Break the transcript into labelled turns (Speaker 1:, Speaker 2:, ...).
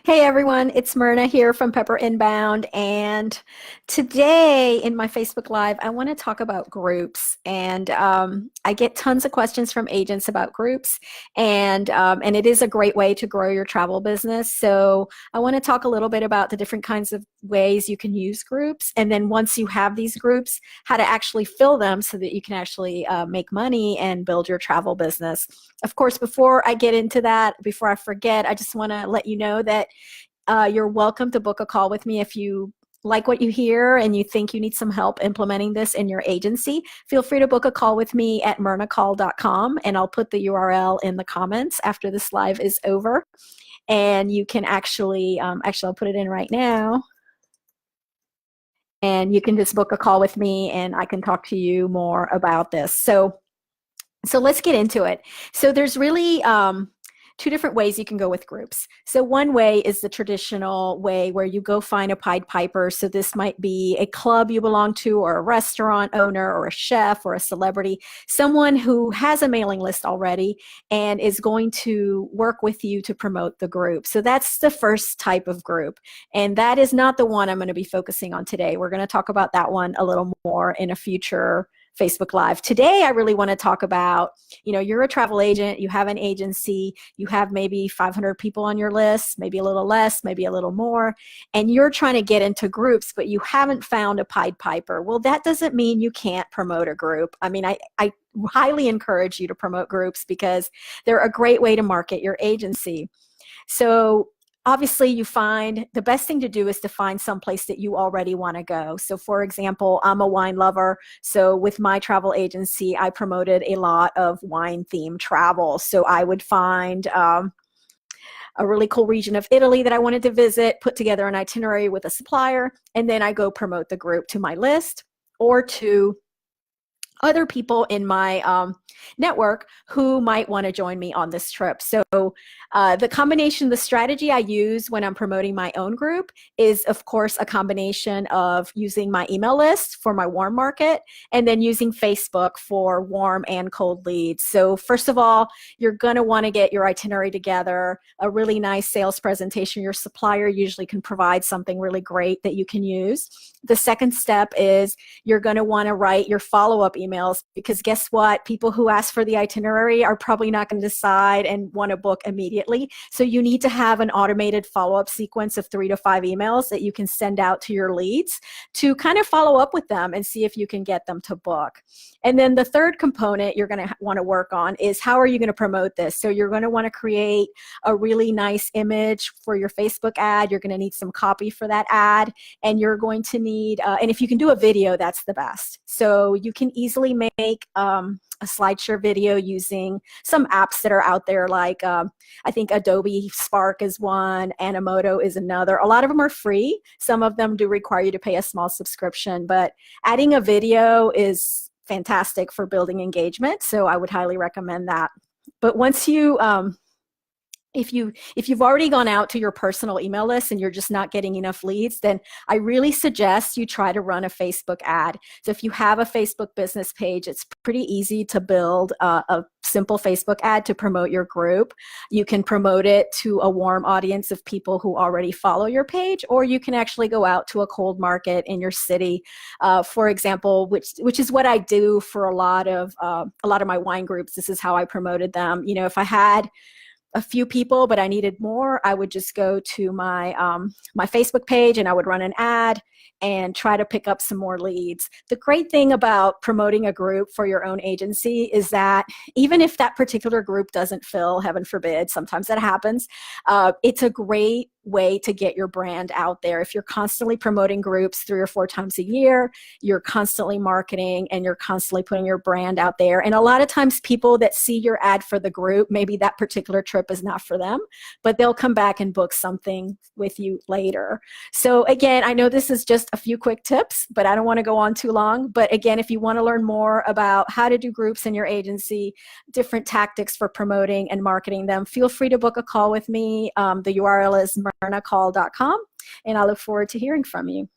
Speaker 1: Hey everyone, it's Myrna here from Pepper Inbound. And today in my Facebook Live, I want to talk about groups. And I get tons of questions from agents about groups, and it is a great way to grow your travel business. So I want to talk a little bit about the different kinds of ways you can use groups. And then once you have these groups, how to actually fill them so that you can actually make money and build your travel business. Of course, before I get into that, before I forget, I just want to let you know that you're welcome to book a call with me if you like what you hear and you think you need some help implementing this in your agency. Feel free to book a call with me at myrnacall.com, and I'll put the URL in the comments after this live is over. And you can actually I'll put it in right now. And you can just book a call with me and I can talk to you more about this. So let's get into it. So there's really two different ways you can go with groups. So one way is the traditional way where you go find a Pied Piper. So this might be a club you belong to, or a restaurant owner, or a chef, or a celebrity, someone who has a mailing list already and is going to work with you to promote the group. So that's the first type of group. And that is not the one I'm going to be focusing on today. We're going to talk about that one a little more in a future Facebook Live. Today, I really want to talk about, you're a travel agent, you have an agency, you have maybe 500 people on your list, maybe a little less, maybe a little more, and you're trying to get into groups, but you haven't found a Pied Piper. Well, that doesn't mean you can't promote a group. I mean, I highly encourage you to promote groups because they're a great way to market your agency. So obviously, the best thing to do is to find some place that you already want to go. So for example, I'm a wine lover. So with my travel agency, I promoted a lot of wine themed travel. So I would find a really cool region of Italy that I wanted to visit, put together an itinerary with a supplier, and then I go promote the group to my list or to other people in my network who might want to join me on this trip. So the strategy I use when I'm promoting my own group is, of course, a combination of using my email list for my warm market and then using Facebook for warm and cold leads. So first of all, you're going to want to get your itinerary together, a really nice sales presentation. Your supplier usually can provide something really great that you can use. The second step is you're going to want to write your follow-up emails, because guess what? People who ask for the itinerary are probably not going to decide and want to book immediately. So you need to have an automated follow-up sequence of 3 to 5 emails that you can send out to your leads to kind of follow up with them and see if you can get them to book. And then the third component you're going to want to work on is how are you going to promote this? So you're going to want to create a really nice image for your Facebook ad. You're going to need some copy for that ad, and you're going to need, and if you can do a video, that's the best. So you can easily make a SlideShare video using some apps that are out there, like I think Adobe Spark is one, Animoto is another. A lot of them are free. Some of them do require you to pay a small subscription, but adding a video is fantastic for building engagement. So I would highly recommend that. But once you if you've already gone out to your personal email list and you're just not getting enough leads, then I really suggest you try to run a Facebook ad. So if you have a Facebook business page, it's pretty easy to build a simple Facebook ad to promote your group. You can promote it to a warm audience of people who already follow your page, or you can actually go out to a cold market in your city, for example, which is what I do for a lot of my wine groups. This is how I promoted them. If I had a few people, but I needed more, I would just go to my my Facebook page and I would run an ad and try to pick up some more leads. The great thing about promoting a group for your own agency is that even if that particular group doesn't fill, heaven forbid, sometimes that happens, it's a great way to get your brand out there. If you're constantly promoting groups 3 or 4 times a year, you're constantly marketing and you're constantly putting your brand out there. And a lot of times people that see your ad for the group, maybe that particular trip is not for them, but they'll come back and book something with you later. So again, I know this is just a few quick tips, but I don't want to go on too long. But again, if you want to learn more about how to do groups in your agency, different tactics for promoting and marketing them, feel free to book a call with me. The URL is myrnacall.com, and I look forward to hearing from you.